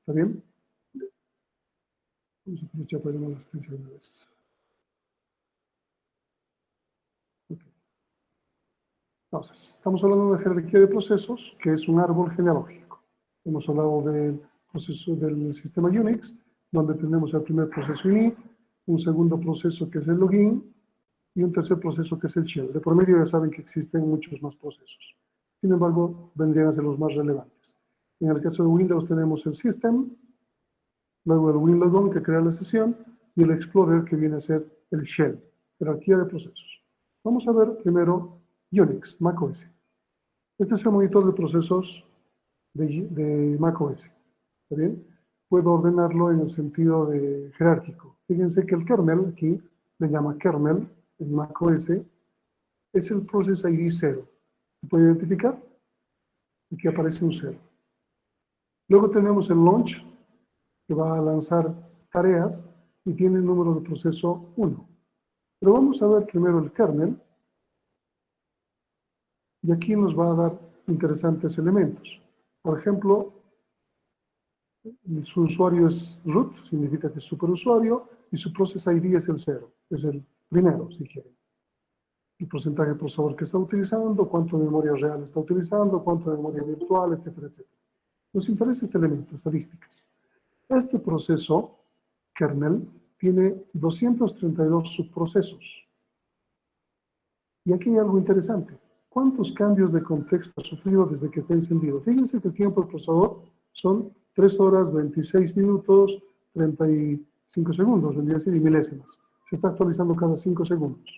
¿Está bien? Vamos a aprovechar para llamar la asistencia de una vez. Okay. Entonces, estamos hablando de una jerarquía de procesos, que es un árbol genealógico. Hemos hablado del proceso del sistema Unix, donde tenemos el primer proceso init, un segundo proceso que es el login, y un tercer proceso que es el shell. De por medio ya saben que existen muchos más procesos. Sin embargo, vendrían a ser los más relevantes. En el caso de Windows tenemos el system, luego el winlogon que crea la sesión, y el explorer que viene a ser el shell, jerarquía de procesos. Vamos a ver primero Unix, macOS. Este es el monitor de procesos de macOS. ¿Está bien? Puedo ordenarlo en el sentido de jerárquico. Fíjense que el kernel, aquí le llama kernel, en macOS, es el process ID 0. ¿Se puede identificar? Aquí aparece un 0. Luego tenemos el launch, que va a lanzar tareas y tiene el número de proceso 1. Pero vamos a ver primero el kernel, y aquí nos va a dar interesantes elementos. Por ejemplo, su usuario es root, significa que es superusuario, y su process ID es el 0, es el primero, si quieren. El porcentaje de procesador que está utilizando, cuánto de memoria real está utilizando, cuánto de memoria virtual, etcétera, etcétera. Nos interesa este elemento, estadísticas. Este proceso, kernel, tiene 232 subprocesos. Y aquí hay algo interesante. ¿Cuántos cambios de contexto ha sufrido desde que está encendido? Fíjense que el tiempo del procesador son 3 horas, 26 minutos, 35 segundos, vendría a ser y milésimas. Se está actualizando cada 5 segundos,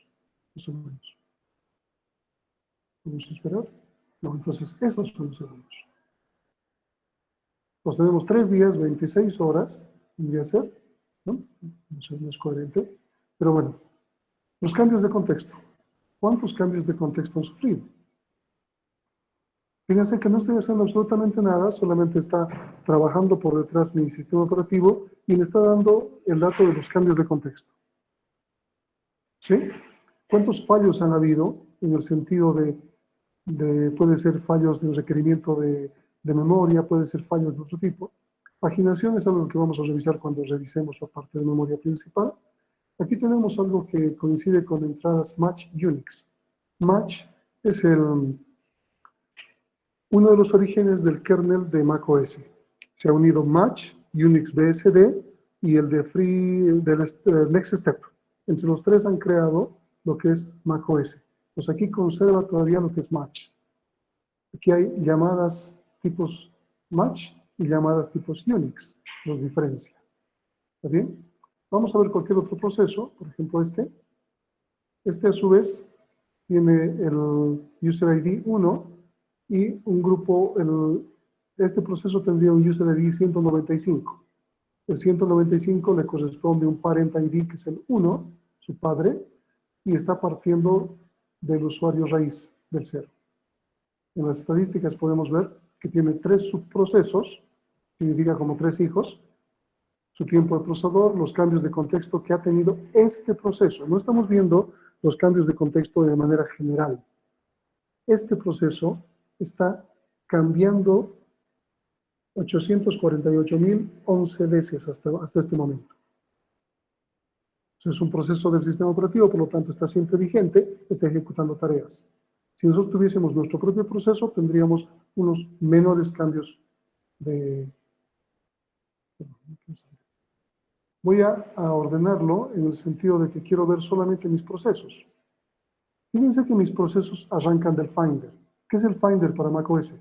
más o menos. ¿Vamos a esperar? No, entonces esos son los segundos. Pues tenemos 3 días, 26 horas, vendría a ser, ¿no? No sé, no es coherente. Pero bueno, los cambios de contexto. ¿Cuántos cambios de contexto han sufrido? Fíjense que no estoy haciendo absolutamente nada, solamente está trabajando por detrás mi sistema operativo y me está dando el dato de los cambios de contexto. ¿Sí? ¿Cuántos fallos han habido en el sentido puede ser fallos de requerimiento de memoria, puede ser fallos de otro tipo? Paginación es algo que vamos a revisar cuando revisemos la parte de memoria principal. Aquí tenemos algo que coincide con entradas Match Unix. Match es uno de los orígenes del kernel de macOS. Se ha unido Match, Unix BSD y el de Next Step. Entre los tres han creado lo que es macOS. Pues aquí conserva todavía lo que es Match. Aquí hay llamadas tipos Match y llamadas tipos Unix. Los diferencia. ¿Está bien? Vamos a ver cualquier otro proceso. Por ejemplo, este. Este a su vez tiene el user ID 1 y un grupo, este proceso tendría un user ID 195. El 195 le corresponde un parent ID que es el 1, su padre, y está partiendo del usuario raíz del 0. En las estadísticas podemos ver que tiene 3 subprocesos, significa como 3 hijos, su tiempo de procesador, los cambios de contexto que ha tenido este proceso. No estamos viendo los cambios de contexto de manera general. Este proceso está cambiando 848.011 veces hasta este momento. Es un proceso del sistema operativo, por lo tanto está siempre vigente, está ejecutando tareas. Si nosotros tuviésemos nuestro propio proceso, tendríamos unos menores cambios de... Voy a ordenarlo en el sentido de que quiero ver solamente mis procesos. Fíjense que mis procesos arrancan del Finder. ¿Qué es el Finder para macOS?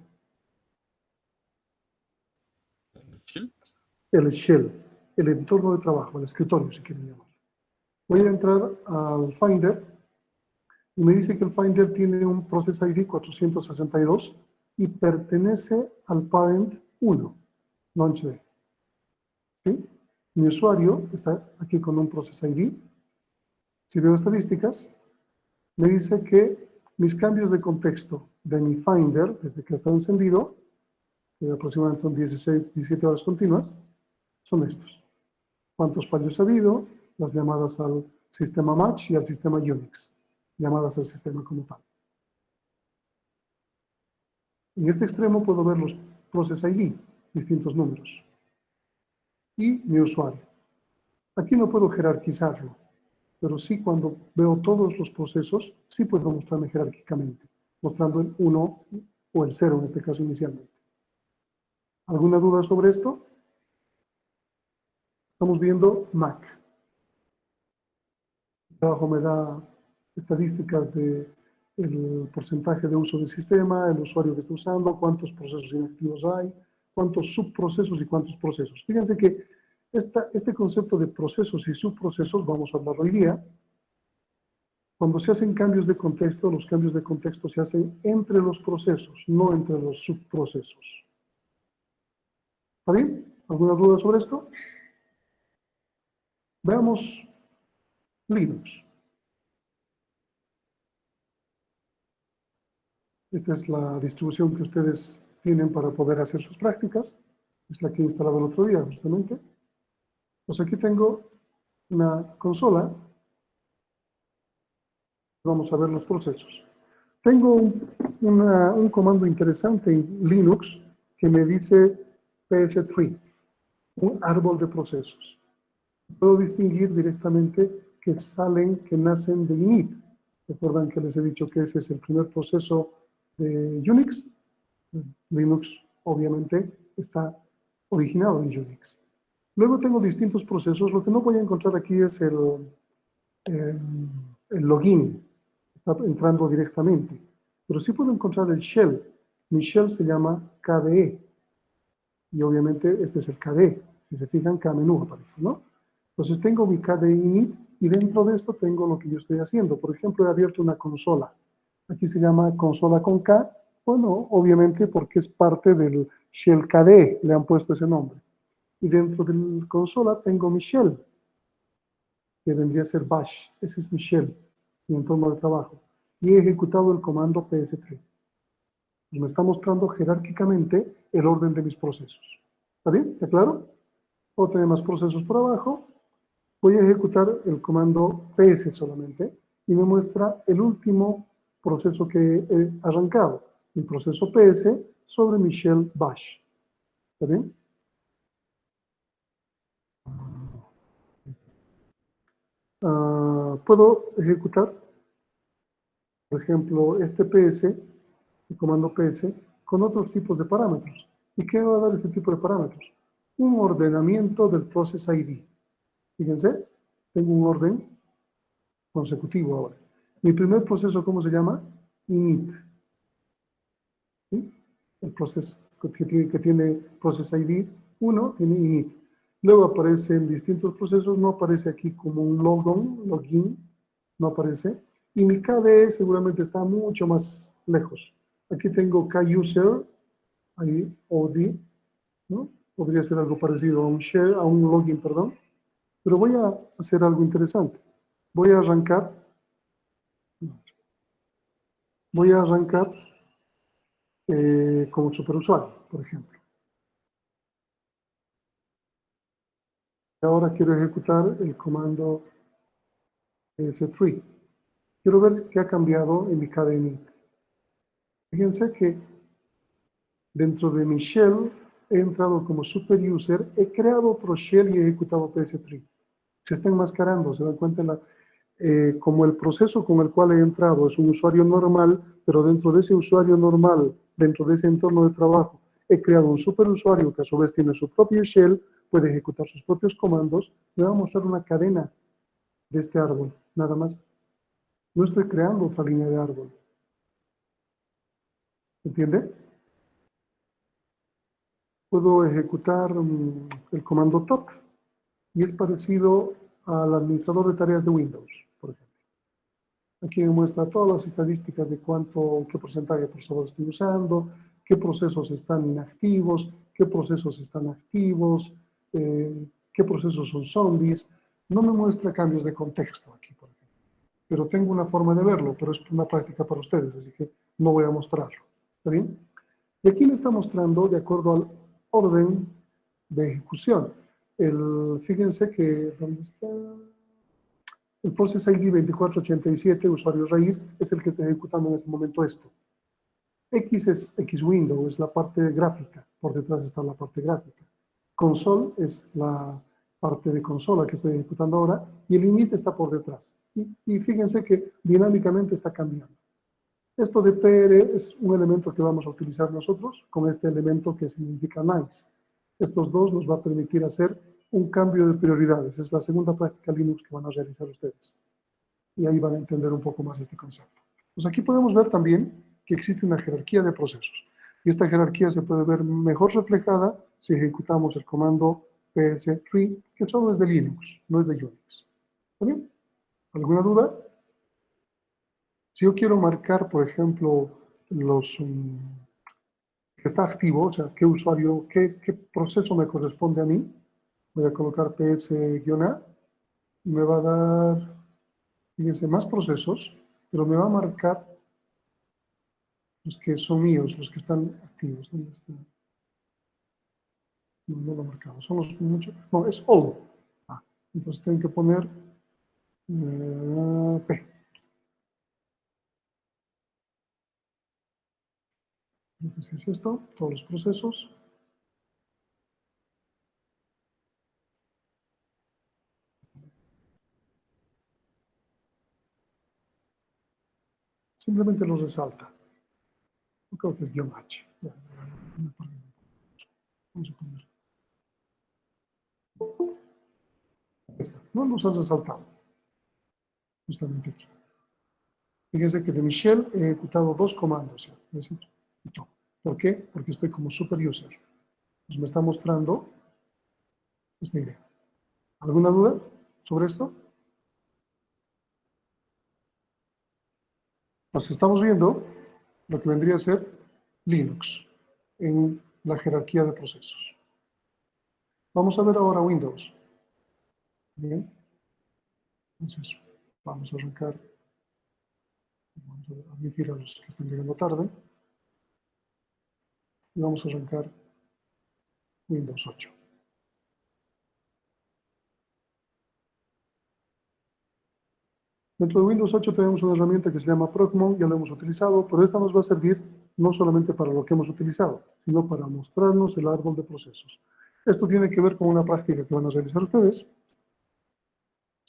El shell, el entorno de trabajo, el escritorio, si quieren llamarlo. Voy a entrar al Finder y me dice que el Finder tiene un Process ID 462 y pertenece al parent 1, launchd. ¿Sí? Mi usuario está aquí con un Process ID. Si veo estadísticas, me dice que mis cambios de contexto de mi Finder, desde que está encendido, que aproximadamente son 16, 17 horas continuas, son estos. ¿Cuántos fallos ha habido? Las llamadas al sistema Match y al sistema Unix. Llamadas al sistema como tal. En este extremo puedo ver los Process ID, distintos números. y mi usuario. Aquí no puedo jerarquizarlo, pero sí cuando veo todos los procesos, sí puedo mostrarme jerárquicamente, mostrando el 1 o el 0 en este caso inicialmente. ¿Alguna duda sobre esto? Estamos viendo Mac. Abajo me da estadísticas de el porcentaje de uso del sistema, el usuario que está usando, cuántos procesos inactivos hay, cuántos subprocesos y cuántos procesos. Fíjense que este concepto de procesos y subprocesos, vamos a hablar hoy día. Cuando se hacen cambios de contexto, los cambios de contexto se hacen entre los procesos, no entre los subprocesos. ¿Está bien? ¿Alguna duda sobre esto? Veamos Linux. Esta es la distribución que ustedes tienen para poder hacer sus prácticas. Es la que instalaba el otro día, justamente. Pues aquí tengo una consola. Vamos a ver los procesos. Tengo un comando interesante en Linux que me dice PS3, un árbol de procesos. Puedo distinguir directamente que nacen de init. Recuerdan que les he dicho que ese es el primer proceso de Unix. Linux, obviamente, está originado en Unix. Luego tengo distintos procesos. Lo que no voy a encontrar aquí es el login. Está entrando directamente. Pero sí puedo encontrar el shell. Mi shell se llama KDE. Y obviamente este es el KDE. Si se fijan, cada menú aparece, ¿no? Entonces tengo mi KDE init y dentro de esto tengo lo que yo estoy haciendo. Por ejemplo, he abierto una consola. Aquí se llama consola con K. Bueno, obviamente porque es parte del shell KDE, le han puesto ese nombre. Y dentro de la consola tengo mi shell, que vendría a ser bash. Ese es mi shell, mi entorno de trabajo. Y he ejecutado el comando ps3. Y me está mostrando jerárquicamente el orden de mis procesos. ¿Está bien? ¿Está claro? Puedo tener más procesos por abajo. Voy a ejecutar el comando ps solamente y me muestra el último proceso que he arrancado, el proceso ps sobre mi shell bash. ¿Está bien? Puedo ejecutar, por ejemplo, este ps, el comando ps, con otros tipos de parámetros. ¿Y qué va a dar este tipo de parámetros? Un ordenamiento del process ID. Fíjense, tengo un orden consecutivo ahora. Mi primer proceso, ¿cómo se llama? Init. ¿Sí? El proceso que tiene process ID 1 tiene init. Luego aparecen distintos procesos, no aparece aquí como un login, no aparece. Y mi KDE seguramente está mucho más lejos. Aquí tengo KUser, ahí OD, ¿no? Podría ser algo parecido a un share, a un login, perdón. Pero voy a hacer algo interesante. Voy a arrancar, como superusuario, por ejemplo. Ahora quiero ejecutar el comando ps3. Quiero ver qué ha cambiado en mi KDE. Fíjense que dentro de mi shell he entrado como super user, he creado otro shell y he ejecutado ps3. Se está enmascarando, se dan cuenta como el proceso con el cual he entrado es un usuario normal, pero dentro de ese usuario normal, dentro de ese entorno de trabajo, he creado un superusuario que a su vez tiene su propio shell, puede ejecutar sus propios comandos. Me va a mostrar una cadena de este árbol, nada más. No estoy creando otra línea de árbol. ¿Entiende? Puedo ejecutar el comando top y es parecido al administrador de tareas de Windows, por ejemplo. Aquí me muestra todas las estadísticas de qué porcentaje de procesador estoy usando, qué procesos están inactivos, qué procesos están activos, qué procesos son zombies. No me muestra cambios de contexto aquí, por ejemplo. Pero tengo una forma de verlo, pero es una práctica para ustedes, así que no voy a mostrarlo. ¿Está bien? Y aquí me está mostrando de acuerdo al orden de ejecución. Fíjense que, ¿dónde está? El Process ID 2487, usuario raíz, es el que está ejecutando en este momento esto. X es X window, es la parte gráfica, por detrás está la parte gráfica. Console es la parte de consola que estoy ejecutando ahora y el init está por detrás. Y fíjense que dinámicamente está cambiando. Esto de PR es un elemento que vamos a utilizar nosotros con este elemento que significa nice. Estos dos nos va a permitir hacer un cambio de prioridades. Es la segunda práctica Linux que van a realizar ustedes. Y ahí van a entender un poco más este concepto. Pues aquí podemos ver también que existe una jerarquía de procesos. Y esta jerarquía se puede ver mejor reflejada si ejecutamos el comando ps3, que solo es de Linux, no es de Unix. ¿Está bien? ¿Alguna duda? Si yo quiero marcar, por ejemplo, los que está activo, o sea, qué usuario, qué proceso me corresponde a mí, voy a colocar ps-a y me va a dar, fíjense, más procesos, pero me va a marcar los que son míos, los que están activos. ¿Dónde está? No lo he marcado, son los muchos. No, es all. Entonces tengo que poner P. Entonces es esto, todos los procesos. Simplemente los resalta. Yo creo que es guión H. Vamos a poner. No los has resaltado. Justamente aquí. Fíjense que de Michelle he ejecutado dos comandos. ¿Sí? Es decir, ¿por qué? Porque estoy como super user. Pues me está mostrando esta idea. ¿Alguna duda sobre esto? Pues estamos viendo lo que vendría a ser Linux en la jerarquía de procesos. Vamos a ver ahora Windows. Bien. Entonces, vamos a arrancar. Vamos a admitir a los que están llegando tarde. Y vamos a arrancar Windows 8. Dentro de Windows 8 tenemos una herramienta que se llama Procmon, ya lo hemos utilizado, pero esta nos va a servir no solamente para lo que hemos utilizado, sino para mostrarnos el árbol de procesos. Esto tiene que ver con una práctica que van a realizar ustedes.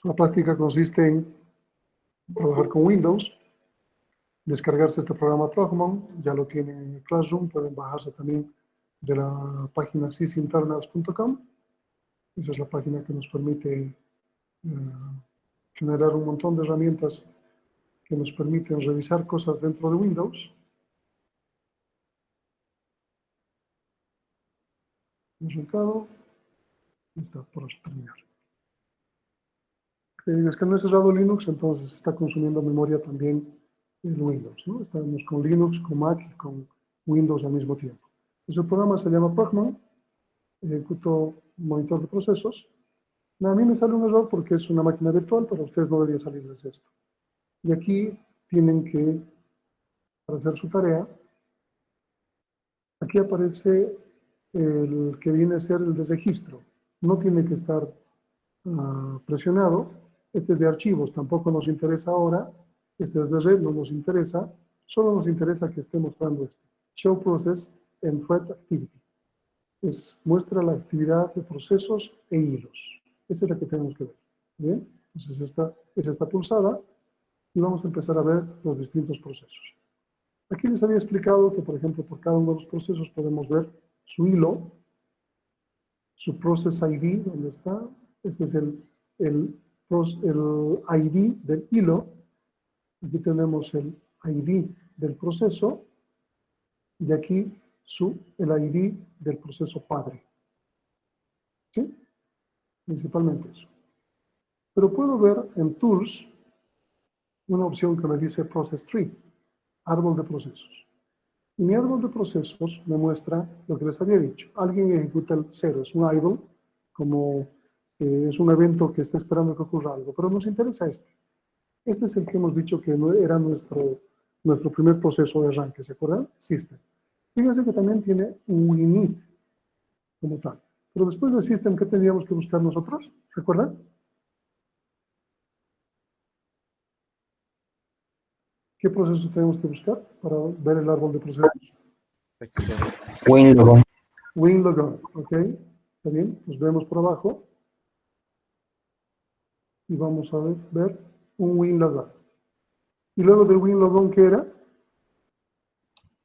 La práctica consiste en trabajar con Windows, descargarse este programa Procmon, ya lo tienen en Classroom, pueden bajarse también de la página sysinternals.com. Esa es la página que nos permite generar un montón de herramientas que nos permiten revisar cosas dentro de Windows. Resultado, está por terminar. Es que no he cerrado Linux, entonces está consumiendo memoria también el Windows, ¿no? Estamos con Linux, con Mac y con Windows al mismo tiempo. Ese programa se llama Procmon, ejecuto un monitor de procesos. A mí me sale un error porque es una máquina virtual, pero a ustedes no debería salirles esto. Y aquí tienen que, para hacer su tarea, aquí aparece el que viene a ser el de registro. No tiene que estar presionado. Este es de archivos, tampoco nos interesa ahora. Este es de red, no nos interesa. Solo nos interesa que esté mostrando esto. Show Process and Thread Activity. Muestra la actividad de procesos e hilos. Esa es la que tenemos que ver. ¿Bien? Entonces esta es esta pulsada y vamos a empezar a ver los distintos procesos. Aquí les había explicado que, por ejemplo, por cada uno de los procesos podemos ver su hilo, su Process ID, ¿dónde está? Este es el ID del hilo. Aquí tenemos el ID del proceso y aquí el ID del proceso padre. ¿Sí? Principalmente eso. Pero puedo ver en Tools una opción que me dice Process Tree, árbol de procesos. Y mi árbol de procesos me muestra lo que les había dicho. Alguien ejecuta el 0, es un idle, como es un evento que está esperando que ocurra algo. Pero nos interesa este. Este es el que hemos dicho que era nuestro primer proceso de arranque, ¿se acuerdan? System. Fíjense que también tiene un init como tal. Pero después de System, ¿qué tendríamos que buscar nosotros? ¿Se acuerdan? ¿Qué proceso tenemos que buscar para ver el árbol de procesos? Winlogon. WinLogon, ¿ok? ¿Está bien? Pues vemos por abajo y vamos a ver un WinLogon. Y luego del WinLogon, ¿qué era?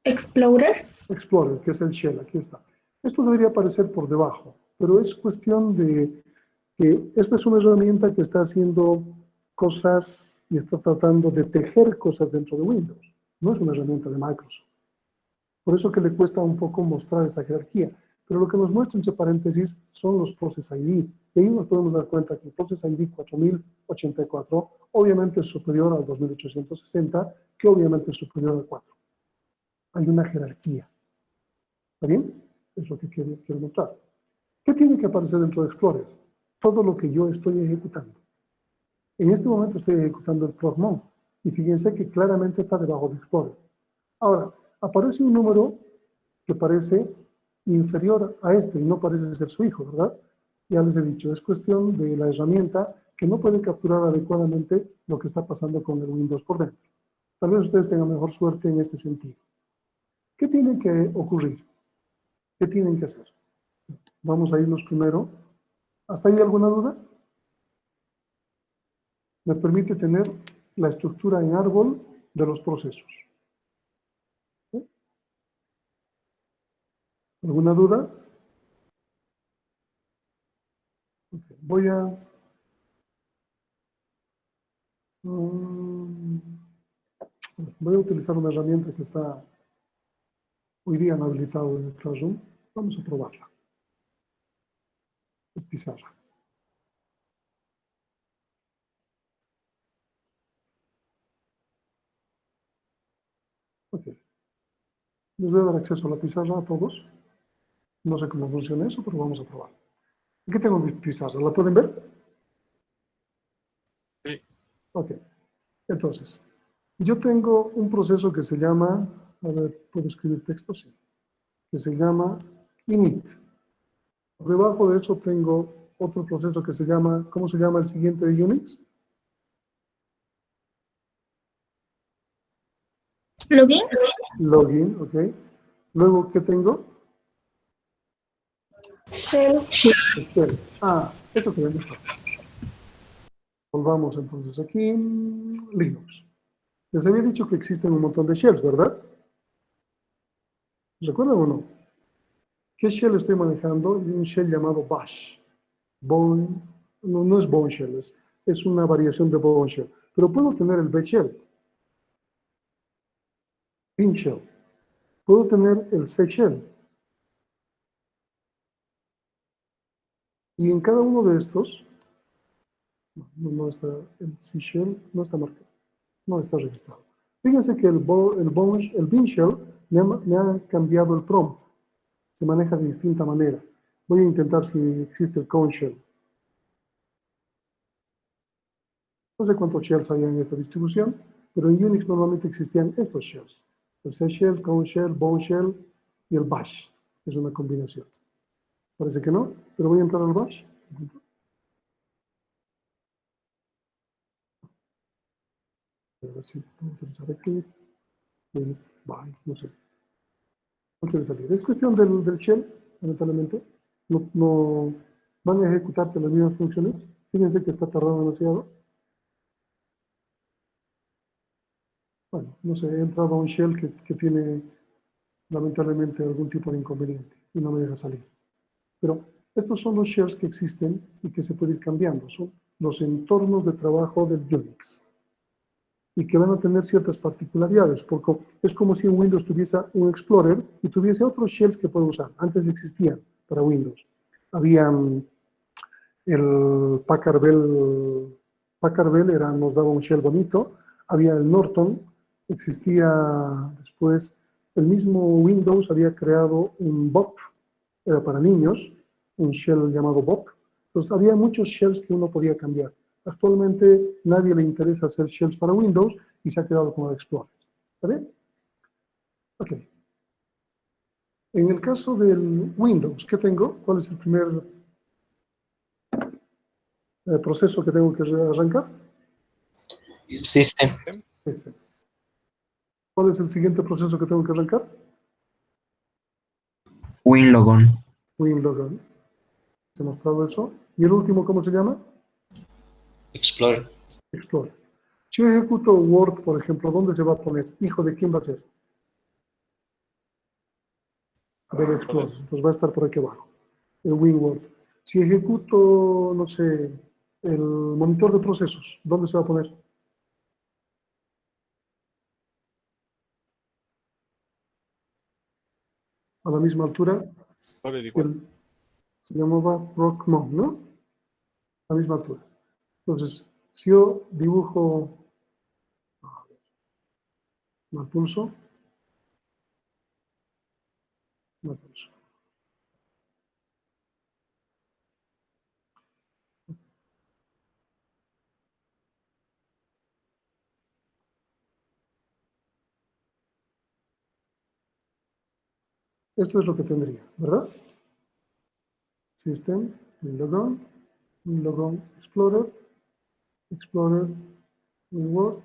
Explorer. Explorer, que es el shell, aquí está. Esto debería aparecer por debajo, pero es cuestión de que esta es una herramienta que está haciendo cosas y está tratando de tejer cosas dentro de Windows. No es una herramienta de Microsoft. Por eso que le cuesta un poco mostrar esa jerarquía. Pero lo que nos muestra entre paréntesis son los Process ID. Y ahí nos podemos dar cuenta que el Process ID 4084 obviamente es superior al 2860, que obviamente es superior al 4. Hay una jerarquía. ¿Está bien? Es lo que quiero mostrar. ¿Qué tiene que aparecer dentro de Explorer? Todo lo que yo estoy ejecutando. En este momento estoy ejecutando el Progmon. Y fíjense que claramente está debajo de Explorer. Ahora, aparece un número que parece inferior a este y no parece ser su hijo, ¿verdad? Ya les he dicho, es cuestión de la herramienta que no puede capturar adecuadamente lo que está pasando con el Windows por dentro. Tal vez ustedes tengan mejor suerte en este sentido. ¿Qué tiene que ocurrir? ¿Qué tienen que hacer? Vamos a irnos primero. ¿Hasta ahí alguna duda? Me permite tener la estructura en árbol de los procesos. ¿Sí? ¿Alguna duda? Okay. Voy a utilizar una herramienta que está hoy día no habilitado en el Classroom. Vamos a probarla. Es pizarra. Ok. Les voy a dar acceso a la pizarra a todos. No sé cómo funciona eso, pero vamos a probar. Aquí tengo mi pizarra. ¿La pueden ver? Sí. Ok. Entonces, yo tengo un proceso que se llama, a ver, ¿puedo escribir texto? Sí. Que se llama init. Por debajo de eso tengo otro proceso que se llama, ¿cómo se llama el siguiente de Unix? Login. Login, ok. Luego, ¿qué tengo? Shell. Shell. Ah, esto se llama. Volvamos entonces aquí, Linux. Les había dicho que existen un montón de shells, ¿verdad? ¿Recuerdan o no? ¿Qué shell estoy manejando? Un shell llamado bash. Bone, no es Bone Shell, es una variación de Bone Shell. Pero puedo tener el B Shell, Pin Shell. Puedo tener el C Shell. Y en cada uno de estos, no está, el C Shell no está marcado, no está registrado. Fíjense que el Bin Shell me ha cambiado el prompt. Se maneja de distinta manera. Voy a intentar si existe el Cone Shell. No sé cuántos shells hay en esta distribución, pero en Unix normalmente existían estos shells. El C Shell, Cone Shell, Bone Shell y el Bash. Es una combinación. Parece que no, pero voy a entrar al Bash. A ver si puedo utilizar aquí. Bye, no sé. No quiere salir. Es cuestión del shell, lamentablemente. No van a ejecutarse las mismas funciones. Fíjense que está tardando demasiado. Bueno, no sé, he entrado a un shell que tiene lamentablemente algún tipo de inconveniente y no me deja salir. Pero estos son los shells que existen y que se pueden ir cambiando. Son los entornos de trabajo del Unix y que van a tener ciertas particularidades, porque es como si en Windows tuviese un Explorer y tuviese otros shells que puedo usar. Antes existían para Windows. Habían el Packard Bell nos daba un shell bonito. Había el Norton, existía después, el mismo Windows había creado un BOP, era para niños, un shell llamado BOP. Entonces había muchos shells que uno podía cambiar. Actualmente nadie le interesa hacer shells para Windows y se ha quedado con el Explorer. ¿Está bien? Ok. En el caso del Windows, ¿qué tengo? ¿Cuál es el primer proceso que tengo que arrancar? System. Este. ¿Cuál es el siguiente proceso que tengo que arrancar? WinLogon. WinLogon. he mostrado eso. Y el último, ¿cómo se llama? Explorer. Explorer. Si yo ejecuto Word, por ejemplo, ¿dónde se va a poner? ¿Hijo de quién va a ser? Del Explorer. Entonces va a estar por aquí abajo. El WinWord. Si ejecuto, no sé, el monitor de procesos, ¿dónde se va a poner? A la misma altura. Se llamaba Rockmon, ¿no? A la misma altura. Entonces, si yo dibujo mal pulso, mal pulso. Esto es lo que tendría, ¿verdad? System, Winlogon, Explorer, Explorer, WinWord.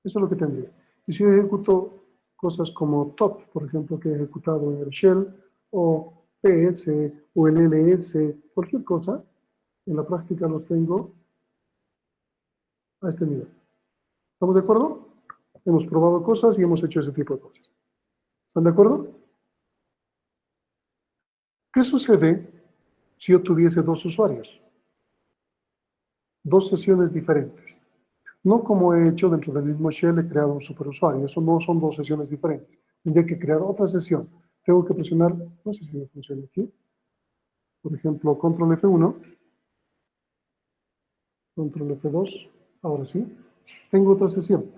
Eso es lo que tendría. Y si yo ejecuto cosas como top, por ejemplo, que he ejecutado en el shell, o PS, o el LS, cualquier cosa, en la práctica los tengo a este nivel. ¿Estamos de acuerdo? Hemos probado cosas y hemos hecho ese tipo de cosas. ¿Están de acuerdo? ¿Qué sucede si yo tuviese dos usuarios? Dos sesiones diferentes. No como he hecho dentro del mismo shell, he creado un superusuario. Eso no son dos sesiones diferentes. Tendría que crear otra sesión. Tengo que presionar, no sé si me funciona aquí, por ejemplo, control F1, control F2, ahora sí. Tengo otra sesión.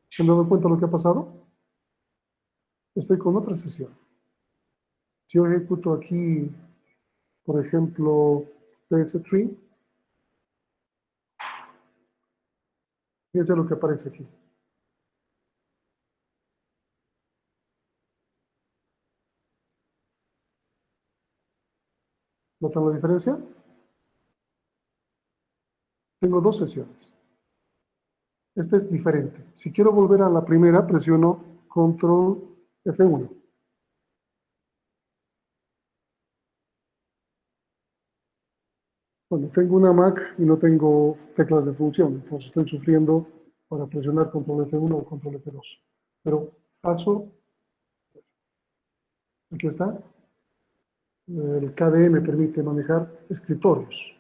¿Se han dado cuenta lo que ha pasado? Estoy con otra sesión. Si yo ejecuto aquí, por ejemplo, PS3, fíjense lo que aparece aquí. ¿Notan la diferencia? Tengo dos sesiones. Esta es diferente. Si quiero volver a la primera, presiono control F1. Bueno, tengo una Mac y no tengo teclas de función, entonces estoy sufriendo para presionar control F1 o control F2. Pero paso, aquí está, el KDE me permite manejar escritorios.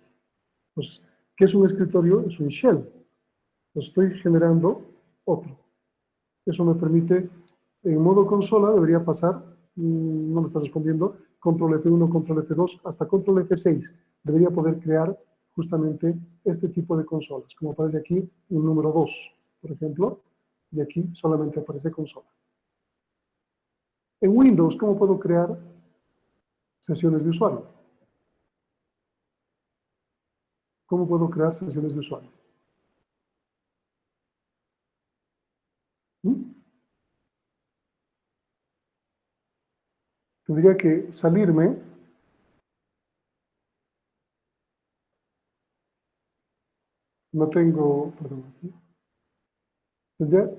Entonces, ¿qué es un escritorio? Es un shell. Entonces, estoy generando otro. Eso me permite, en modo consola, debería pasar, no me está respondiendo, control F1, control F2, hasta control F6. Debería poder crear justamente este tipo de consolas, como aparece aquí, un número 2, por ejemplo, y aquí solamente aparece consola. En Windows, ¿cómo puedo crear sesiones de usuario? ¿Cómo puedo crear sesiones de usuario? ¿Mm? Tendría que salirme, no tengo, perdón, aquí, tendría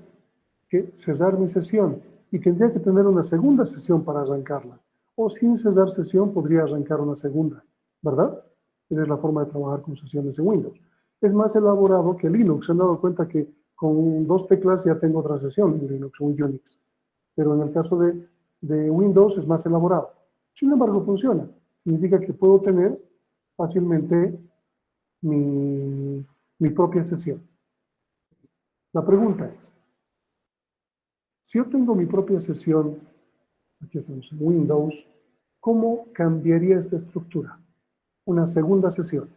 que cesar mi sesión y tendría que tener una segunda sesión para arrancarla. O sin cesar sesión podría arrancar una segunda, ¿verdad? Esa es la forma de trabajar con sesiones en Windows. Es más elaborado que Linux. Se han dado cuenta que con dos teclas ya tengo otra sesión en Linux o en Unix. Pero en el caso de Windows es más elaborado. Sin embargo, funciona. Significa que puedo tener fácilmente mi propia sesión. La pregunta es, si yo tengo mi propia sesión, aquí estamos en Windows, ¿cómo cambiaría esta estructura? Una segunda sesión.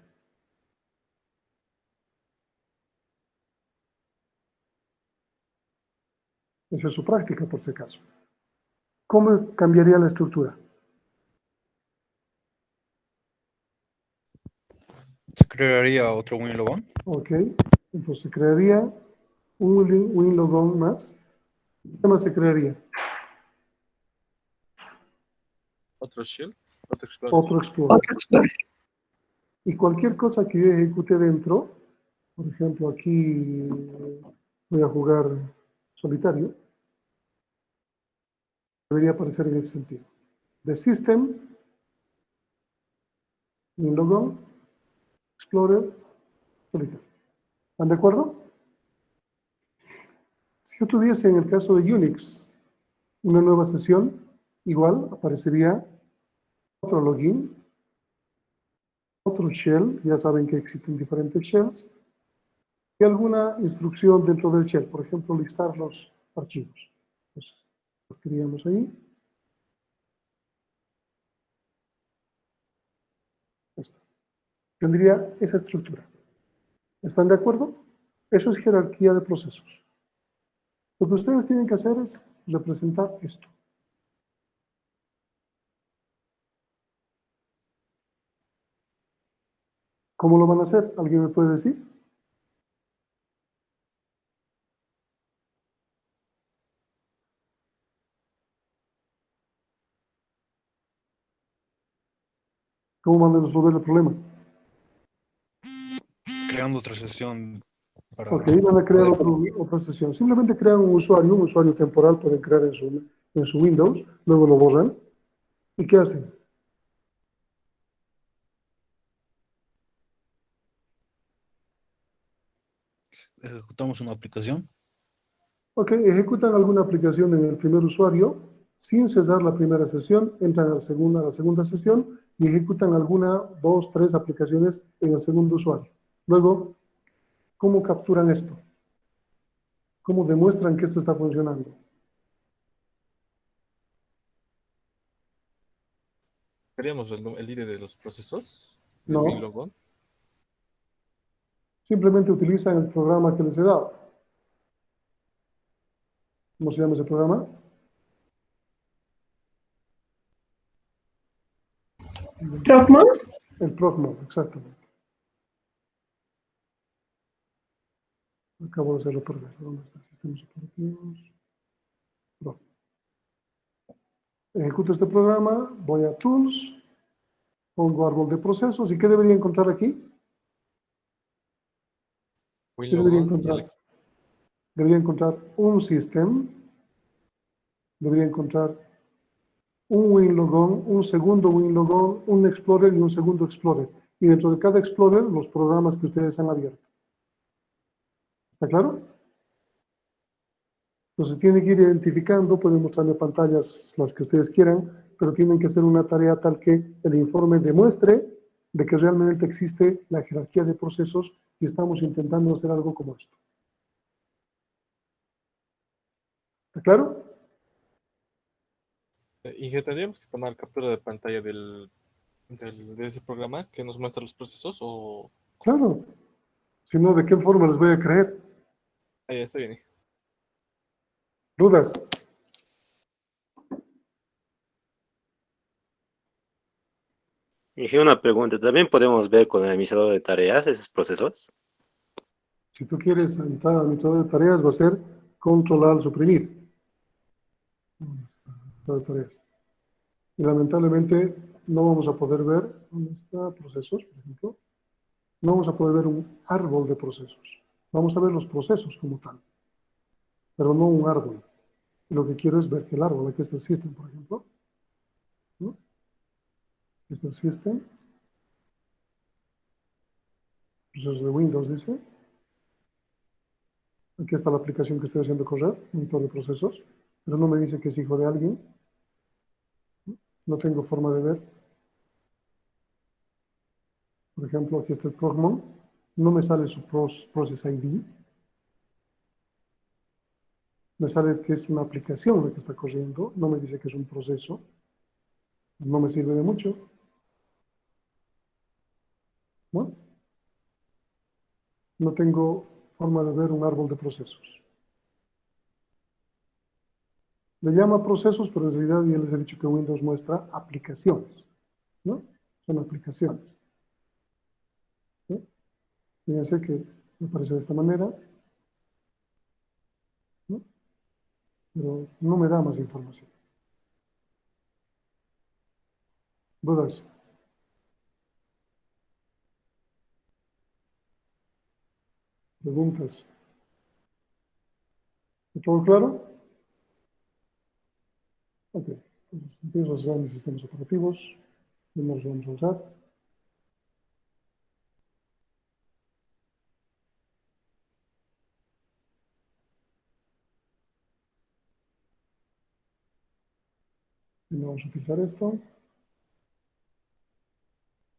Esa es su práctica, por si acaso. ¿Cómo cambiaría la estructura? Se crearía otro WinLogon. Ok, entonces se crearía un WinLogon más. ¿Qué más se crearía? Otro shell. Otro explorer. Otro Explorer. Y cualquier cosa que yo ejecute dentro, por ejemplo, aquí voy a jugar solitario, debería aparecer en ese sentido. The System, WinLogon, Explorer, Solitaire. ¿Están de acuerdo? Si yo tuviese en el caso de Unix una nueva sesión, igual aparecería otro login, otro shell, ya saben que existen diferentes shells, y alguna instrucción dentro del shell, por ejemplo, listar los archivos. Entonces, lo escribíamos ahí. Esto. Tendría esa estructura. ¿Están de acuerdo? Eso es jerarquía de procesos. Lo que ustedes tienen que hacer es representar esto. ¿Cómo lo van a hacer? ¿Alguien me puede decir? ¿Cómo van a resolver el problema? Creando otra sesión para Ok, van a crear otra sesión. Simplemente crean un usuario temporal, pueden crear en su Windows, luego lo borran. ¿Y qué hacen? ejecutamos una aplicación. Ok, ejecutan alguna aplicación en el primer usuario, sin cesar la primera sesión, entran a la segunda sesión y ejecutan alguna, dos, tres aplicaciones en el segundo usuario. Luego, ¿cómo capturan esto? ¿Cómo demuestran que esto está funcionando? ¿Queríamos el ID de los procesos del No, WinLogon? simplemente utilizan el programa que les he dado. ¿Cómo se llama ese programa? Procmon. El Procmon, exactamente. Acabo de hacerlo perder. ¿Dónde está? Sistemas operativos. No. Ejecuto este programa, voy a Tools, pongo árbol de procesos. ¿Y qué debería encontrar aquí? ¿Qué debería WinLogon y encontrar? Debería encontrar un System, debería encontrar un WinLogon, un segundo WinLogon, un Explorer y un segundo Explorer. Y dentro de cada Explorer, los programas que ustedes han abierto. ¿Está claro? Entonces tienen que ir identificando, pueden mostrarle pantallas las que ustedes quieran, pero tienen que hacer una tarea tal que el informe demuestre de que realmente existe la jerarquía de procesos y estamos intentando hacer algo como esto. ¿Está claro? Y tendríamos que tomar captura de pantalla de ese programa que nos muestra los procesos o... Claro. Si no, ¿de qué forma les voy a creer? Ahí está bien. ¿Dudas? Y una pregunta, ¿también podemos ver con el administrador de tareas esos procesos? Si tú quieres entrar al administrador de tareas, va a ser control al suprimir. Administrador de tareas. Y lamentablemente no vamos a poder ver, ¿dónde está procesos, por ejemplo? No vamos a poder ver un árbol de procesos. Vamos a ver los procesos como tal, pero no un árbol. Y lo que quiero es ver que el árbol, aquí está el system, por ejemplo. ¿No? Aquí está el system. Procesos de Windows, dice. Aquí está la aplicación que estoy haciendo correr, monitor de procesos, pero no me dice que es hijo de alguien. No tengo forma de ver. Por ejemplo, aquí está el Procmon. No me sale su Process ID. Me sale que es una aplicación la que está corriendo. No me dice que es un proceso. No me sirve de mucho. ¿No? No tengo forma de ver un árbol de procesos. Le llama procesos, pero en realidad ya les he dicho que Windows muestra aplicaciones. ¿No? Son aplicaciones. ¿Sí? Fíjense que me aparece de esta manera. ¿No? Pero no me da más información. ¿Dudas? ¿Preguntas? ¿Todo claro? Ok. Entonces, empiezo a usar mis sistemas operativos. Primero los vamos a usar. Vamos a utilizar esto.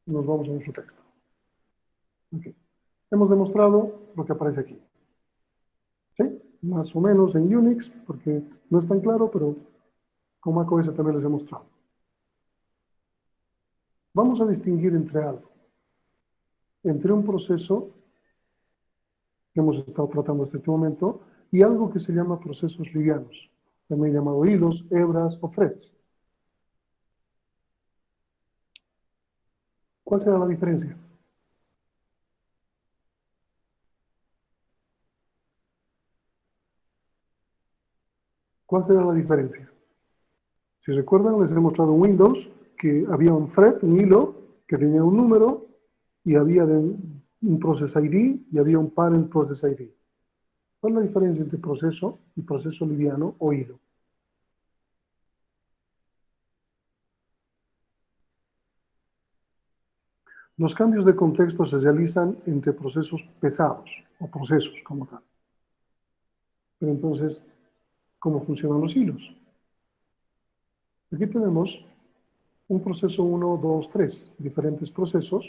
Nos vamos a nuestro texto. Okay. Hemos demostrado lo que aparece aquí. ¿Sí? Más o menos en Unix, porque no es tan claro, pero con macOS también les he mostrado. Vamos a distinguir entre algo. Entre un proceso que hemos estado tratando hasta este momento y algo que se llama procesos livianos, también llamado hilos, hebras o threads. ¿Cuál será la diferencia? ¿Cuál será la diferencia? Si recuerdan, les he mostrado en Windows que había un thread, un hilo, que tenía un número y había un process ID y había un parent process ID. ¿Cuál es la diferencia entre proceso y proceso liviano o hilo? Los cambios de contexto se realizan entre procesos pesados o procesos como tal. Pero entonces, ¿cómo funcionan los hilos? Aquí tenemos un proceso 1, 2, 3, diferentes procesos.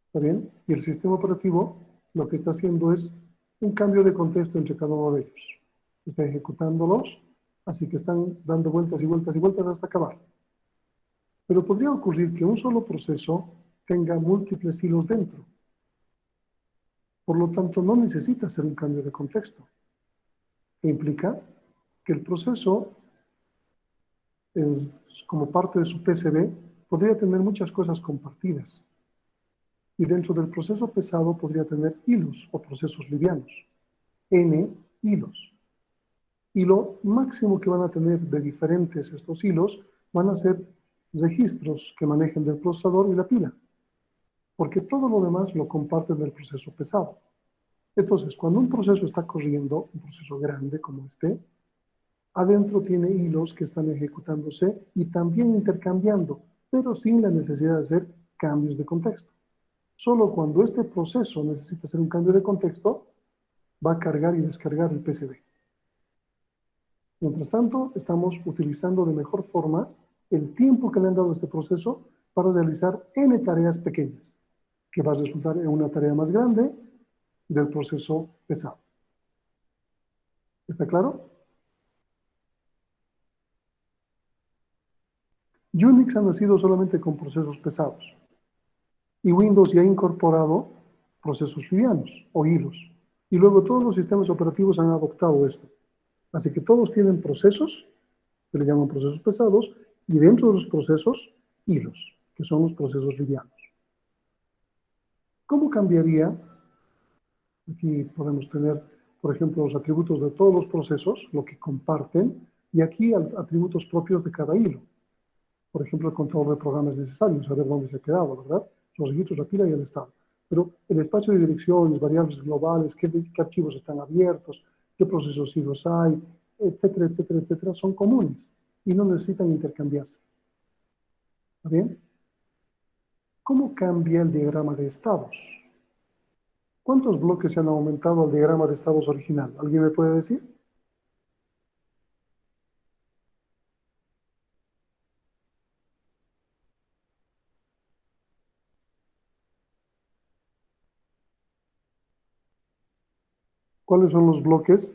¿Está bien? Y el sistema operativo lo que está haciendo es un cambio de contexto entre cada uno de ellos. Está ejecutándolos, así que están dando vueltas y vueltas y vueltas hasta acabar. Pero podría ocurrir que un solo proceso tenga múltiples hilos dentro. Por lo tanto, no necesita hacer un cambio de contexto. Que implica que el proceso, como parte de su PCB, podría tener muchas cosas compartidas. Y dentro del proceso pesado podría tener hilos o procesos livianos. N hilos. Y lo máximo que van a tener de diferentes estos hilos van a ser registros que manejen del procesador y la pila. Porque todo lo demás lo comparten del proceso pesado. Entonces, cuando un proceso está corriendo, un proceso grande como este, adentro tiene hilos que están ejecutándose y también intercambiando, pero sin la necesidad de hacer cambios de contexto. Solo cuando este proceso necesita hacer un cambio de contexto, va a cargar y descargar el PCB. Mientras tanto, estamos utilizando de mejor forma el tiempo que le han dado a este proceso para realizar N tareas pequeñas, que va a resultar en una tarea más grande del proceso pesado. ¿Está claro? Unix ha nacido solamente con procesos pesados y Windows ya ha incorporado procesos livianos o hilos. Y luego todos los sistemas operativos han adoptado esto. Así que todos tienen procesos, que le llaman procesos pesados, y dentro de los procesos, hilos, que son los procesos livianos. ¿Cómo cambiaría? Aquí podemos tener, por ejemplo, los atributos de todos los procesos, lo que comparten, y aquí atributos propios de cada hilo. Por ejemplo, el control de programas necesarios, saber dónde se ha quedado, ¿verdad? Los registros, la pila y el estado. Pero el espacio de direcciones, variables globales, qué archivos están abiertos, qué procesos hilos hay, etcétera, etcétera, etcétera, son comunes y no necesitan intercambiarse. ¿Está bien? ¿Cómo cambia el diagrama de estados? ¿Cuántos bloques se han aumentado al diagrama de estados original? ¿Alguien me puede decir? ¿Cuáles son los bloques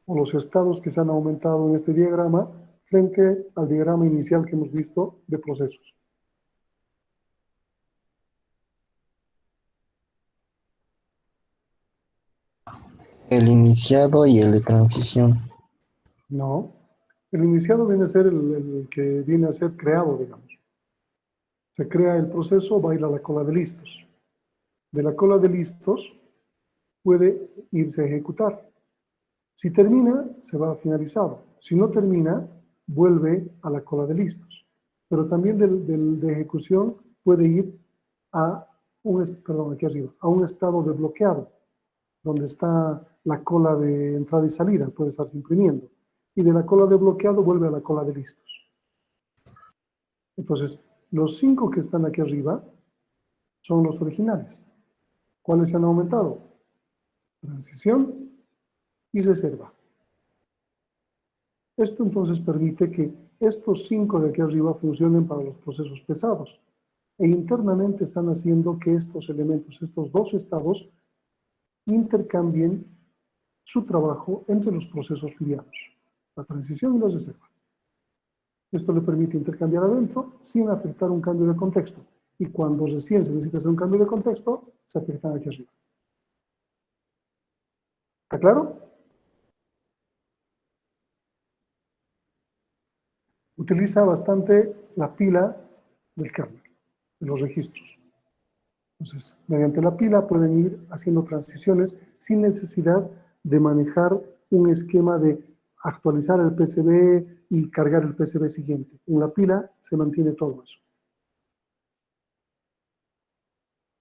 o los estados que se han aumentado en este diagrama frente al diagrama inicial que hemos visto de procesos? El iniciado y el de transición. No. El iniciado viene a ser el que viene a ser creado, digamos. Se crea el proceso, va a ir a la cola de listos. De la cola de listos puede irse a ejecutar. Si termina, se va a finalizado. Si no termina, vuelve a la cola de listos. Pero también de ejecución puede ir a aquí arriba, a un estado de bloqueado, donde está la cola de entrada y salida, puede estarse imprimiendo. Y de la cola de bloqueado vuelve a la cola de listos. Entonces, los 5 que están aquí arriba son los originales. ¿Cuáles se han aumentado? Transición y reserva. Esto entonces permite que estos 5 de aquí arriba funcionen para los procesos pesados. E internamente están haciendo que estos elementos, estos dos estados, intercambien su trabajo entre los procesos livianos, la transición y la reserva. Esto le permite intercambiar adentro sin afectar un cambio de contexto. Y cuando recién se necesita hacer un cambio de contexto, se afectan aquí arriba. ¿Está claro? Utiliza bastante la pila del kernel, de los registros. Entonces, mediante la pila pueden ir haciendo transiciones sin necesidad de manejar un esquema de actualizar el PCB y cargar el PCB siguiente. En la pila se mantiene todo eso.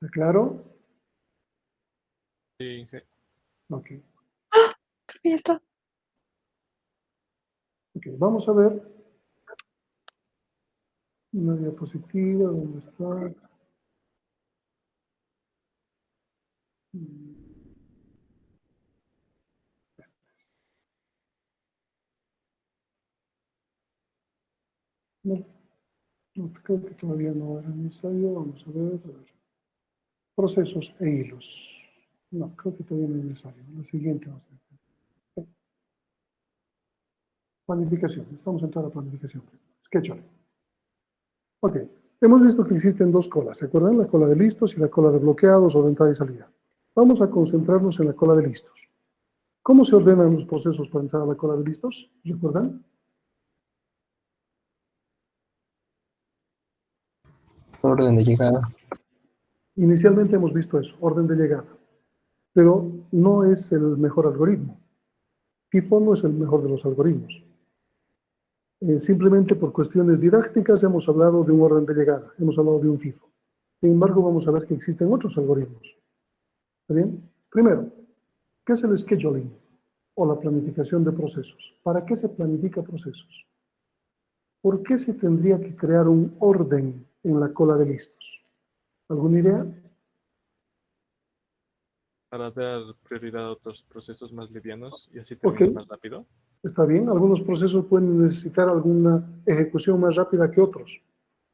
¿Está claro? Sí, Inge. Ok. Creo que ya está. Ok, vamos a ver una diapositiva, ¿dónde está? No, no, creo que todavía no era necesario. Vamos a ver. Procesos e hilos. No, creo que todavía no es necesario. La siguiente vamos a ver. Planificación. Estamos entrando a planificación. Schedule. Ok. Hemos visto que existen dos colas. ¿Se acuerdan? La cola de listos y la cola de bloqueados o de entrada y salida. Vamos a concentrarnos en la cola de listos. ¿Cómo se ordenan los procesos para entrar a la cola de listos? ¿Recuerdan? Orden de llegada. Inicialmente hemos visto eso, orden de llegada. Pero no es el mejor algoritmo. FIFO no es el mejor de los algoritmos. Simplemente por cuestiones didácticas hemos hablado de un orden de llegada, hemos hablado de un FIFO. Sin embargo, vamos a ver que existen otros algoritmos. ¿Está bien? Primero, ¿qué es el scheduling o la planificación de procesos? ¿Para qué se planifica procesos? ¿Por qué se tendría que crear un orden en la cola de listos? ¿Alguna idea? Para dar prioridad a otros procesos más livianos y así Ok. terminar más rápido. Está bien, algunos procesos pueden necesitar alguna ejecución más rápida que otros.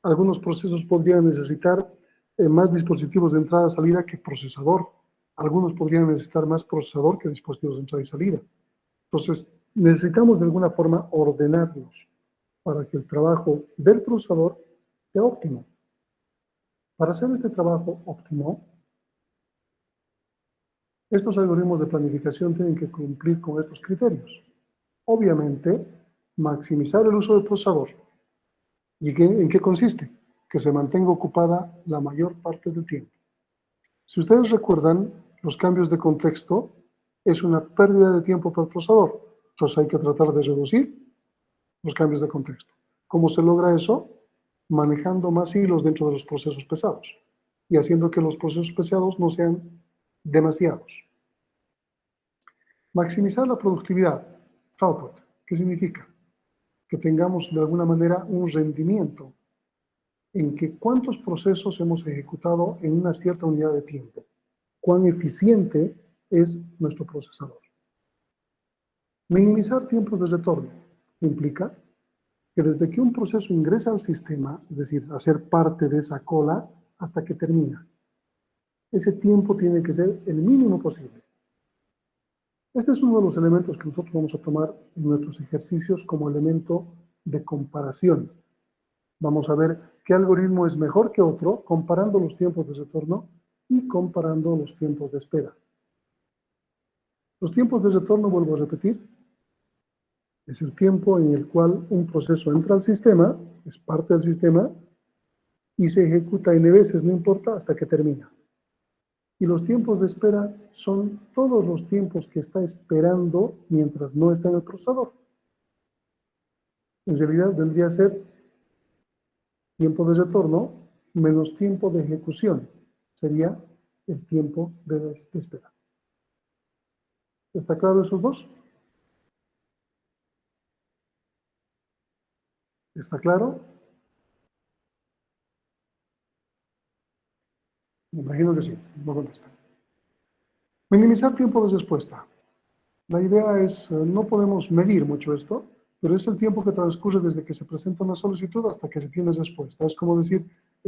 Algunos procesos podrían necesitar más dispositivos de entrada y salida que procesador. Algunos podrían necesitar más procesador que dispositivos de entrada y salida. Entonces, necesitamos de alguna forma ordenarlos para que el trabajo del procesador sea óptimo. Para hacer este trabajo óptimo, estos algoritmos de planificación tienen que cumplir con estos criterios. Obviamente, maximizar el uso del procesador. ¿Y en qué consiste? Que se mantenga ocupada la mayor parte del tiempo. Si ustedes recuerdan, los cambios de contexto es una pérdida de tiempo para el procesador. Entonces hay que tratar de reducir los cambios de contexto. ¿Cómo se logra eso? Manejando más hilos dentro de los procesos pesados y haciendo que los procesos pesados no sean demasiados. Maximizar la productividad, throughput. ¿Qué significa? Que tengamos de alguna manera un rendimiento en que cuántos procesos hemos ejecutado en una cierta unidad de tiempo, cuán eficiente es nuestro procesador. Minimizar tiempos de retorno implica que desde que un proceso ingresa al sistema, es decir, a ser parte de esa cola, hasta que termina, ese tiempo tiene que ser el mínimo posible. Este es uno de los elementos que nosotros vamos a tomar en nuestros ejercicios como elemento de comparación. Vamos a ver qué algoritmo es mejor que otro, comparando los tiempos de retorno y comparando los tiempos de espera. Los tiempos de retorno, vuelvo a repetir, es el tiempo en el cual un proceso entra al sistema, es parte del sistema, y se ejecuta n veces, no importa, hasta que termina. Y los tiempos de espera son todos los tiempos que está esperando mientras no está en el procesador. En realidad vendría a ser tiempo de retorno menos tiempo de ejecución. Sería el tiempo de espera. ¿Está claro esos dos? ¿Está claro? Me imagino que sí, no contesta. Minimizar tiempo de respuesta. La idea es, no podemos medir mucho esto, pero es el tiempo que transcurre desde que se presenta una solicitud hasta que se tiene respuesta. Es como decir,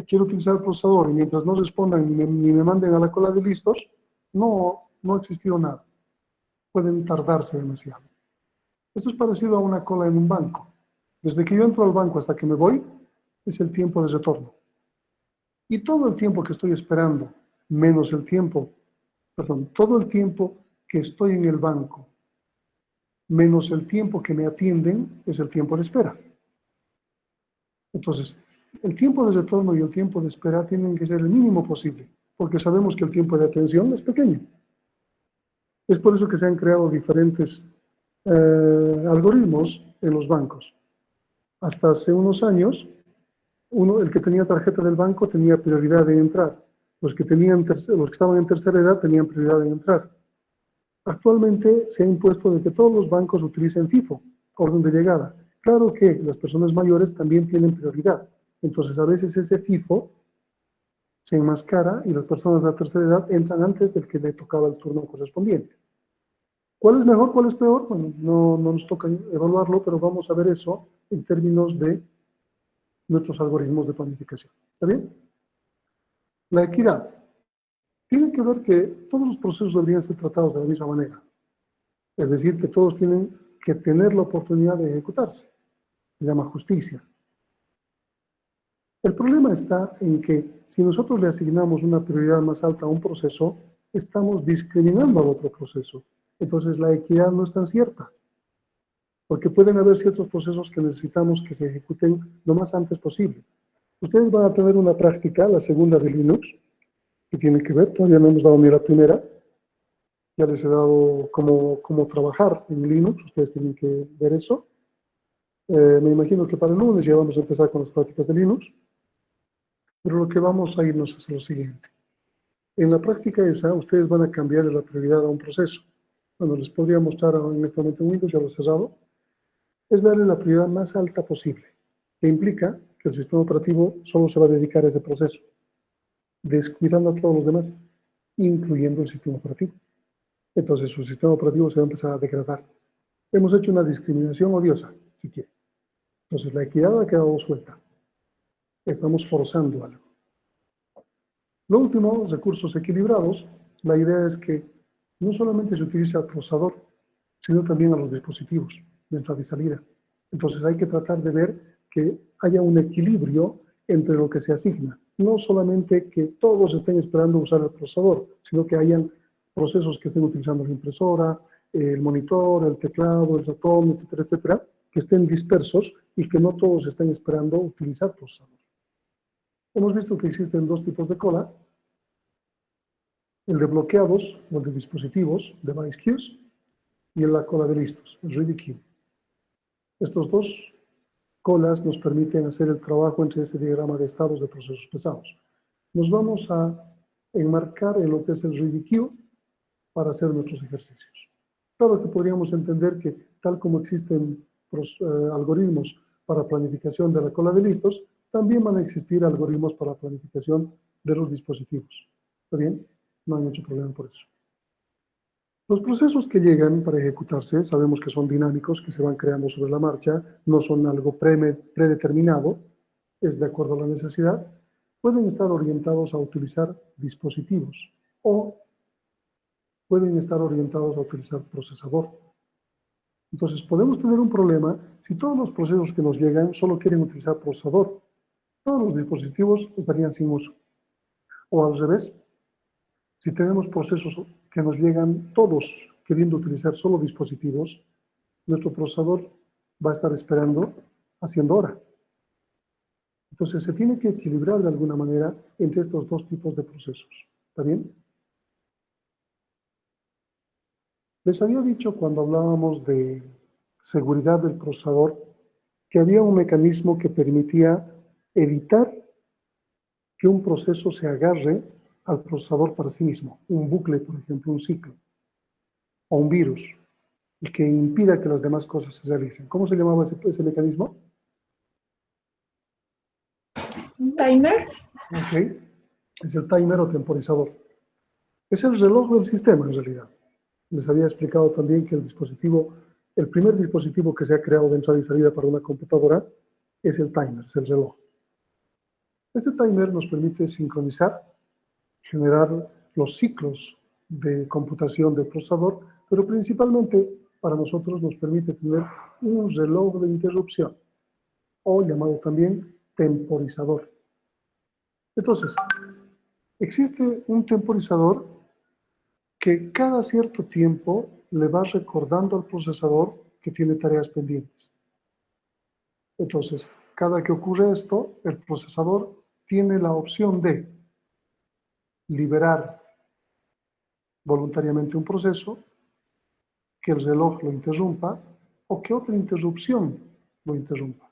quiero utilizar el procesador y mientras no respondan ni me manden a la cola de listos, no ha existido nada. Pueden tardarse demasiado. Esto es parecido a una cola en un banco. Desde que yo entro al banco hasta que me voy, es el tiempo de retorno. Y todo el tiempo que estoy esperando, menos el tiempo, todo el tiempo que estoy en el banco, menos el tiempo que me atienden, es el tiempo de espera. Entonces, el tiempo de retorno y el tiempo de espera tienen que ser el mínimo posible, porque sabemos que el tiempo de atención es pequeño. Es por eso que se han creado diferentes algoritmos en los bancos. Hasta hace unos años, el que tenía tarjeta del banco tenía prioridad en entrar. Los que estaban en tercera edad tenían prioridad en entrar. Actualmente se ha impuesto de que todos los bancos utilicen FIFO, orden de llegada. Claro que las personas mayores también tienen prioridad. Entonces, a veces ese FIFO se enmascara y las personas de la tercera edad entran antes del que le tocaba el turno correspondiente. ¿Cuál es mejor, cuál es peor? Bueno, no nos toca evaluarlo, pero vamos a ver eso en términos de nuestros algoritmos de planificación. ¿Está bien? La equidad. Tiene que ver que todos los procesos deberían ser tratados de la misma manera. Es decir, que todos tienen que tener la oportunidad de ejecutarse. Se llama justicia. El problema está en que si nosotros le asignamos una prioridad más alta a un proceso, estamos discriminando al otro proceso. Entonces la equidad no es tan cierta. Porque pueden haber ciertos procesos que necesitamos que se ejecuten lo más antes posible. Ustedes van a tener una práctica, la segunda de Linux, que tiene que ver, todavía no hemos dado ni la primera. Ya les he dado cómo trabajar en Linux, ustedes tienen que ver eso. Me imagino que para el lunes ya vamos a empezar con las prácticas de Linux. Pero lo que vamos a irnos es lo siguiente. En la práctica esa, ustedes van a cambiar la prioridad a un proceso. Bueno, les podría mostrar en este momento en Windows, ya lo he cerrado. Es darle la prioridad más alta posible, que implica que el sistema operativo solo se va a dedicar a ese proceso, descuidando a todos los demás, incluyendo el sistema operativo. Entonces su sistema operativo se va a empezar a degradar. Hemos hecho una discriminación odiosa, si quiere. Entonces la equidad ha quedado suelta. Estamos forzando algo. Lo último, recursos equilibrados. La idea es que no solamente se utilice al procesador, sino también a los dispositivos de entrada y salida. Entonces hay que tratar de ver que haya un equilibrio entre lo que se asigna. No solamente que todos estén esperando usar el procesador, sino que hayan procesos que estén utilizando la impresora, el monitor, el teclado, el ratón, etcétera, etcétera, que estén dispersos y que no todos estén esperando utilizar procesador. Hemos visto que existen dos tipos de cola, el de bloqueados o el de dispositivos, device queues, y la cola de listos, el ready queue. Estos dos colas nos permiten hacer el trabajo entre ese diagrama de estados de procesos pesados. Nos vamos a enmarcar en lo que es el ready queue para hacer nuestros ejercicios. Claro que podríamos entender que tal como existen algoritmos para planificación de la cola de listos, también van a existir algoritmos para planificación de los dispositivos. ¿Está bien? No hay mucho problema por eso. Los procesos que llegan para ejecutarse, sabemos que son dinámicos, que se van creando sobre la marcha, no son algo predeterminado, es de acuerdo a la necesidad, pueden estar orientados a utilizar dispositivos o pueden estar orientados a utilizar procesador. Entonces, podemos tener un problema si todos los procesos que nos llegan solo quieren utilizar procesador. Todos los dispositivos estarían sin uso. O al revés, si tenemos procesos que nos llegan todos queriendo utilizar solo dispositivos, nuestro procesador va a estar esperando haciendo hora. Entonces, se tiene que equilibrar de alguna manera entre estos dos tipos de procesos. ¿Está bien? Les había dicho cuando hablábamos de seguridad del procesador que había un mecanismo que permitía evitar que un proceso se agarre al procesador para sí mismo, un bucle, por ejemplo, un ciclo, o un virus, y que impida que las demás cosas se realicen. ¿Cómo se llamaba ese mecanismo? Timer. Ok, es el timer o temporizador. Es el reloj del sistema, en realidad. Les había explicado también que el dispositivo el primer dispositivo que se ha creado de entrada y salida para una computadora es el timer, es el reloj. Este timer nos permite sincronizar, generar los ciclos de computación del procesador, pero principalmente para nosotros nos permite tener un reloj de interrupción, o llamado también temporizador. Entonces, existe un temporizador que cada cierto tiempo le va recordando al procesador que tiene tareas pendientes. Entonces, cada que ocurre esto, el procesador tiene la opción de liberar voluntariamente un proceso, que el reloj lo interrumpa o que otra interrupción lo interrumpa.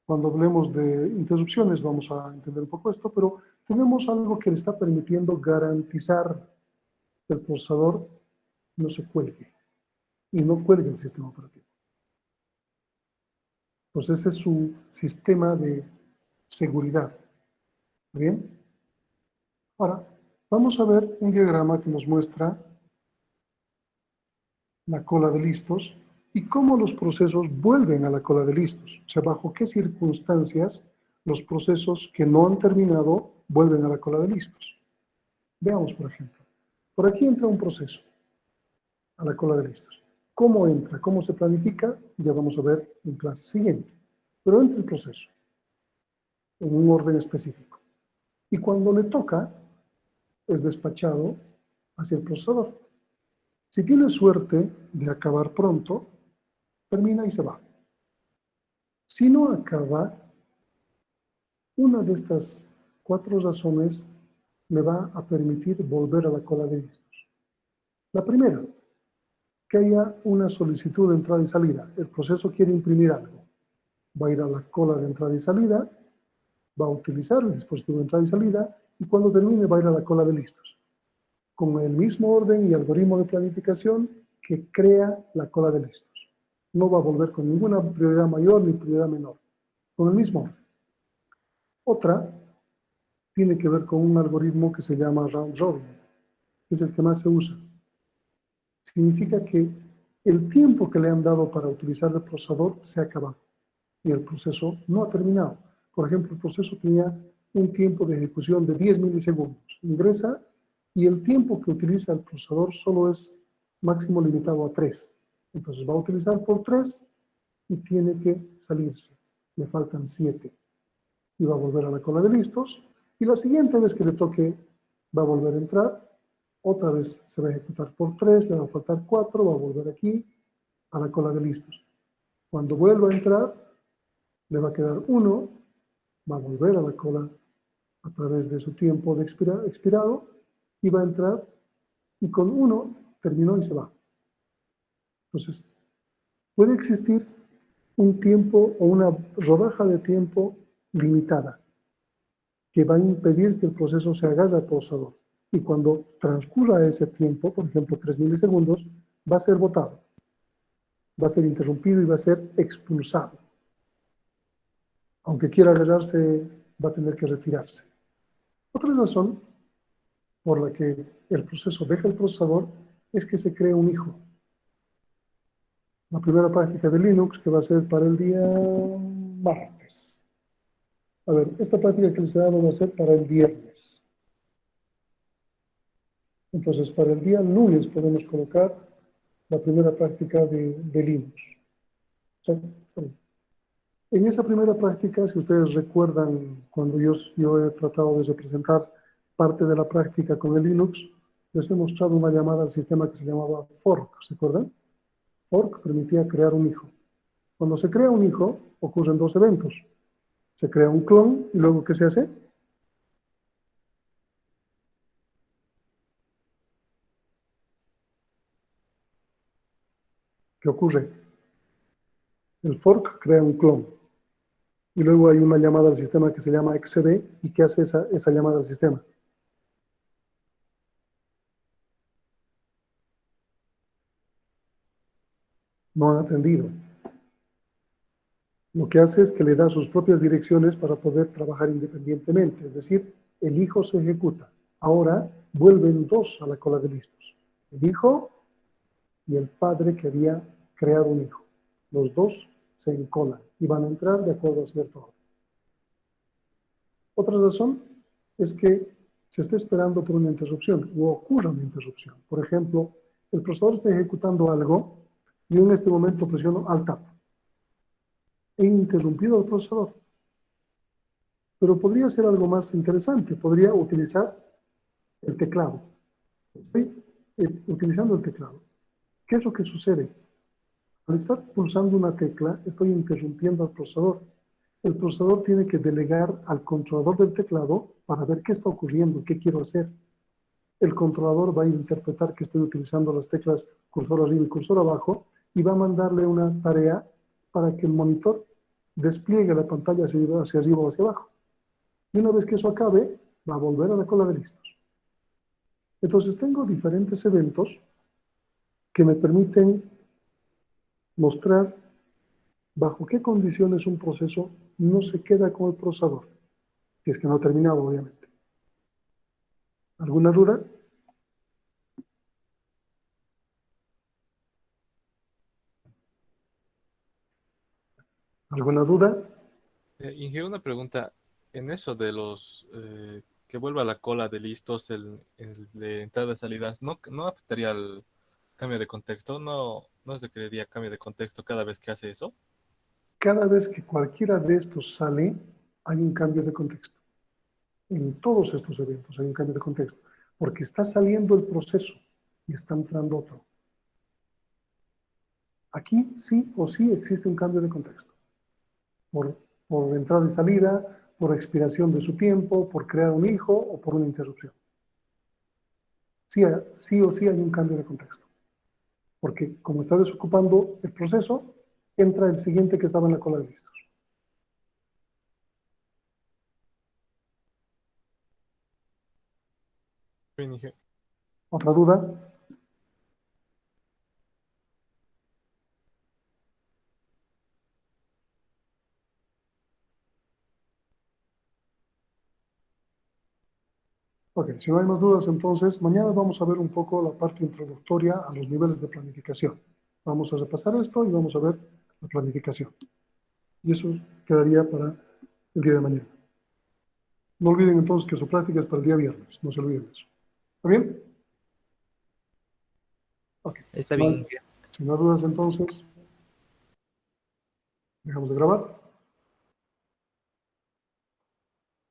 Cuando hablemos de interrupciones vamos a entender un poco esto, pero tenemos algo que le está permitiendo garantizar que el procesador no se cuelgue y no cuelgue el sistema operativo. Entonces ese es su sistema de seguridad. ¿Está bien? Ahora, vamos a ver un diagrama que nos muestra la cola de listos y cómo los procesos vuelven a la cola de listos. O sea, bajo qué circunstancias los procesos que no han terminado vuelven a la cola de listos. Veamos, por ejemplo. Por aquí entra un proceso a la cola de listos. ¿Cómo entra? ¿Cómo se planifica? Ya vamos a ver en clase siguiente. Pero entra el proceso en un orden específico. Y cuando le toca, es despachado hacia el procesador. Si tiene suerte de acabar pronto, termina y se va. Si no acaba, una de estas 4 razones le va a permitir volver a la cola de listos. La primera, que haya una solicitud de entrada y salida. El proceso quiere imprimir algo. Va a ir a la cola de entrada y salida, va a utilizar el dispositivo de entrada y salida, y cuando termine va a ir a la cola de listos, con el mismo orden y algoritmo de planificación que crea la cola de listos. No va a volver con ninguna prioridad mayor ni prioridad menor, con el mismo orden. Otra tiene que ver con un algoritmo que se llama round robin, que es el que más se usa. Significa que el tiempo que le han dado para utilizar el procesador se ha acabado y el proceso no ha terminado. Por ejemplo, el proceso tenía un tiempo de ejecución de 10 milisegundos. Ingresa y el tiempo que utiliza el procesador solo es máximo limitado a 3. Entonces va a utilizar por 3 y tiene que salirse. Le faltan 7. Y va a volver a la cola de listos. Y la siguiente vez que le toque va a volver a entrar. Otra vez se va a ejecutar por 3, le va a faltar 4, va a volver aquí a la cola de listos. Cuando vuelva a entrar, le va a quedar 1, va a volver a la cola a través de su tiempo de expirado y va a entrar y con 1 terminó y se va. Entonces, puede existir un tiempo o una rodaja de tiempo limitada que va a impedir que el proceso se agarre al procesador. Y cuando transcurra ese tiempo, por ejemplo 3 milisegundos, va a ser botado, va a ser interrumpido y va a ser expulsado. Aunque quiera agarrarse, va a tener que retirarse. Otra razón por la que el proceso deja el procesador es que se crea un hijo. La primera práctica de Linux, que va a ser para el día martes. A ver, esta práctica que les he dado va a ser para el viernes. Entonces, para el día lunes podemos colocar la primera práctica de Linux. ¿Sí? En esa primera práctica, si ustedes recuerdan, cuando yo he tratado de representar parte de la práctica con el Linux, les he mostrado una llamada al sistema que se llamaba fork, ¿se acuerdan? Fork permitía crear un hijo. Cuando se crea un hijo, ocurren 2 eventos. Se crea un clon y luego, ¿qué se hace? ¿Qué ocurre? El fork crea un clon. Y luego hay una llamada al sistema que se llama XCD. ¿Y qué hace esa llamada al sistema? No han atendido. Lo que hace es que le da sus propias direcciones para poder trabajar independientemente. Es decir, el hijo se ejecuta. Ahora vuelven 2 a la cola de listos. El hijo y el padre que había creado un hijo. Los dos se encolan y van a entrar de acuerdo a cierto orden. Otra razón es que se está esperando por una interrupción o ocurra una interrupción. Por ejemplo, el procesador está ejecutando algo y yo en este momento presiono Alt-Tab. He interrumpido el procesador. Pero podría ser algo más interesante. Podría utilizar el teclado. Estoy utilizando el teclado. ¿Qué es lo que sucede? Al estar pulsando una tecla, estoy interrumpiendo al procesador. El procesador tiene que delegar al controlador del teclado para ver qué está ocurriendo, qué quiero hacer. El controlador va a interpretar que estoy utilizando las teclas cursor arriba y cursor abajo y va a mandarle una tarea para que el monitor despliegue la pantalla hacia arriba o hacia abajo. Y una vez que eso acabe, va a volver a la cola de listos. Entonces tengo diferentes eventos que me permiten mostrar bajo qué condiciones un proceso no se queda con el procesador, si es que no ha terminado, obviamente. ¿Alguna duda? ¿Alguna duda? Inge, una pregunta. En eso de los que vuelva la cola de listos, el de entrada y salidas, ¿no afectaría al cambio de contexto? ¿No se crearía cambio de contexto cada vez que hace eso? Cada vez que cualquiera de estos sale, hay un cambio de contexto. En todos estos eventos hay un cambio de contexto, porque está saliendo el proceso y está entrando otro. Aquí sí o sí existe un cambio de contexto. Por entrada y salida, por expiración de su tiempo, por crear un hijo o por una interrupción. Sí o sí hay un cambio de contexto. Porque como está desocupando el proceso, entra el siguiente que estaba en la cola de listos. Bien, Inge. ¿Otra duda? Ok, si no hay más dudas, entonces mañana vamos a ver un poco la parte introductoria a los niveles de planificación. Vamos a repasar esto y vamos a ver la planificación. Y eso quedaría para el día de mañana. No olviden entonces que su práctica es para el día viernes. No se olviden eso. ¿Está bien? Ok. Está bien. Si no hay dudas, entonces dejamos de grabar.